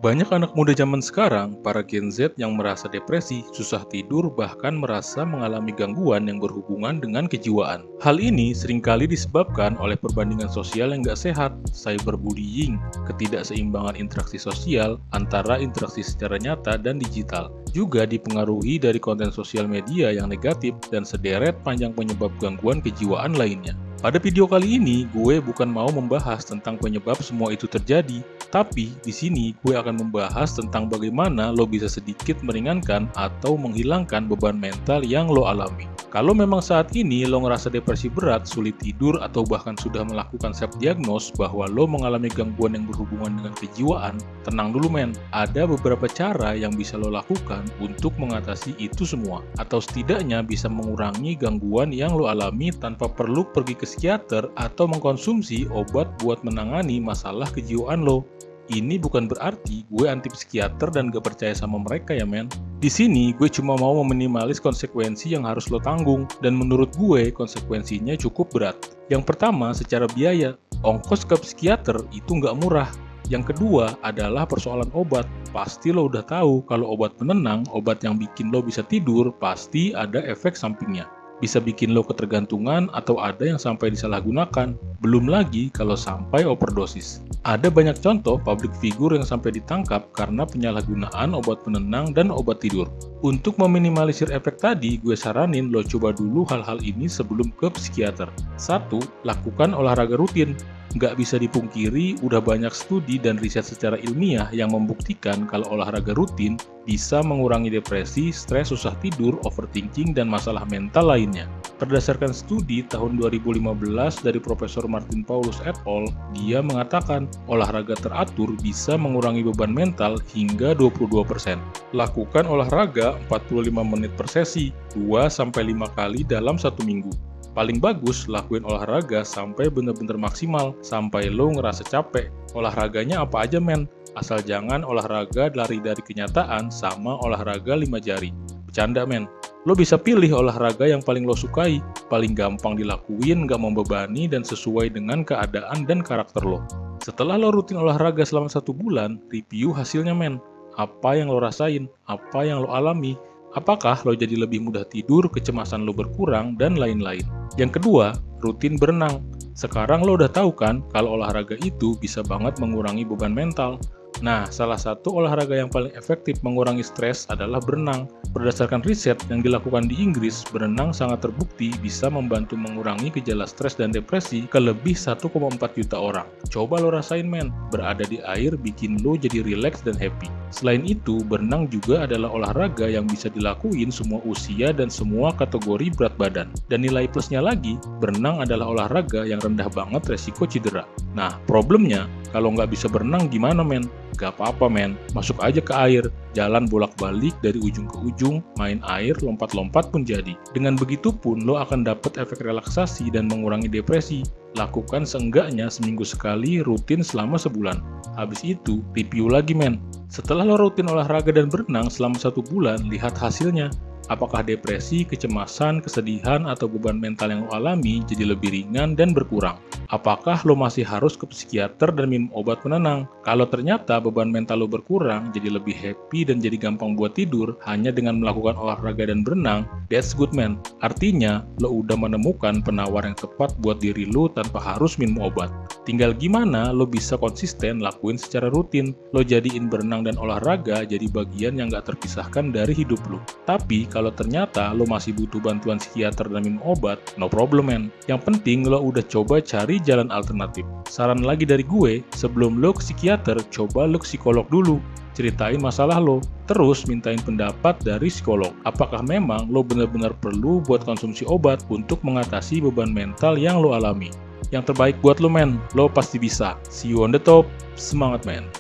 Banyak anak muda zaman sekarang, para Gen Z yang merasa depresi, susah tidur, bahkan merasa mengalami gangguan yang berhubungan dengan kejiwaan. Hal ini seringkali disebabkan oleh perbandingan sosial yang gak sehat, cyberbullying, ketidakseimbangan interaksi sosial antara interaksi secara nyata dan digital. Juga dipengaruhi dari konten sosial media yang negatif dan sederet panjang penyebab gangguan kejiwaan lainnya. Pada video kali ini, gue bukan mau membahas tentang penyebab semua itu terjadi, tapi di sini gue akan membahas tentang bagaimana lo bisa sedikit meringankan atau menghilangkan beban mental yang lo alami. Kalau memang saat ini lo ngerasa depresi berat, sulit tidur, atau bahkan sudah melakukan self-diagnose bahwa lo mengalami gangguan yang berhubungan dengan kejiwaan, tenang dulu men, ada beberapa cara yang bisa lo lakukan untuk mengatasi itu semua, atau setidaknya bisa mengurangi gangguan yang lo alami tanpa perlu pergi ke psikiater atau mengkonsumsi obat buat menangani masalah kejiwaan lo. Ini bukan berarti gue anti psikiater dan gak percaya sama mereka ya men. Di sini gue cuma mau meminimalis konsekuensi yang harus lo tanggung, dan menurut gue konsekuensinya cukup berat. Yang pertama, secara biaya, ongkos ke psikiater itu nggak murah. Yang kedua adalah persoalan obat. Pasti lo udah tahu kalau obat penenang, obat yang bikin lo bisa tidur, pasti ada efek sampingnya. Bisa bikin lo ketergantungan atau ada yang sampai disalahgunakan. Belum lagi kalau sampai overdosis. Ada banyak contoh public figure yang sampai ditangkap karena penyalahgunaan obat penenang dan obat tidur. Untuk meminimalisir efek tadi, gue saranin lo coba dulu hal-hal ini sebelum ke psikiater. 1. Lakukan olahraga rutin. Nggak bisa dipungkiri, udah banyak studi dan riset secara ilmiah yang membuktikan kalau olahraga rutin bisa mengurangi depresi, stres, susah tidur, overthinking, dan masalah mental lainnya. Berdasarkan studi tahun 2015 dari Profesor Martin Paulus et al., dia mengatakan olahraga teratur bisa mengurangi beban mental hingga 22%. Lakukan olahraga 45 menit per sesi, 2-5 kali dalam 1 minggu. Paling bagus lakuin olahraga sampai bener-bener maksimal, sampai lo ngerasa capek. Olahraganya apa aja men, asal jangan olahraga lari dari kenyataan sama olahraga 5 jari. Bercanda men, lo bisa pilih olahraga yang paling lo sukai, paling gampang dilakuin, gak membebani, dan sesuai dengan keadaan dan karakter lo. Setelah lo rutin olahraga selama 1 bulan, review hasilnya men. Apa yang lo rasain, apa yang lo alami, apakah lo jadi lebih mudah tidur, kecemasan lo berkurang, dan lain-lain. Yang kedua, rutin berenang. Sekarang lo udah tahu kan kalau olahraga itu bisa banget mengurangi beban mental. Nah, salah satu olahraga yang paling efektif mengurangi stres adalah berenang. Berdasarkan riset yang dilakukan di Inggris, berenang sangat terbukti bisa membantu mengurangi gejala stres dan depresi ke lebih 1,4 juta orang. Coba lo rasain men, berada di air bikin lo jadi rileks dan happy. Selain itu, berenang juga adalah olahraga yang bisa dilakuin semua usia dan semua kategori berat badan. Dan nilai plusnya lagi, berenang adalah olahraga yang rendah banget resiko cedera. Nah, problemnya, kalau nggak bisa berenang gimana men? Gak apa-apa men, masuk aja ke air, jalan bolak-balik dari ujung ke ujung, main air, lompat-lompat pun jadi. Dengan begitu pun lo akan dapat efek relaksasi dan mengurangi depresi. Lakukan seenggaknya seminggu sekali, rutin selama sebulan. Habis itu, review lagi men. Setelah lo rutin olahraga dan berenang selama 1 bulan, lihat hasilnya. Apakah depresi, kecemasan, kesedihan, atau beban mental yang lo alami jadi lebih ringan dan berkurang? Apakah lo masih harus ke psikiater dan minum obat penenang? Kalau ternyata beban mental lo berkurang, jadi lebih happy dan jadi gampang buat tidur hanya dengan melakukan olahraga dan berenang, that's good man. Artinya, lo udah menemukan penawar yang tepat buat diri lo tanpa harus minum obat. Tinggal gimana lo bisa konsisten lakuin secara rutin. Lo jadiin berenang dan olahraga jadi bagian yang gak terpisahkan dari hidup lo. Tapi kalau ternyata lo masih butuh bantuan psikiater dan minum obat, no problem man. Yang penting lo udah coba cari jalan alternatif. Saran lagi dari gue, sebelum lo ke psikiater, coba lo ke psikolog dulu. Ceritain masalah lo, terus mintain pendapat dari psikolog. Apakah memang lo benar-benar perlu buat konsumsi obat untuk mengatasi beban mental yang lo alami? Yang terbaik buat lo men, lo pasti bisa. See you on the top, semangat men.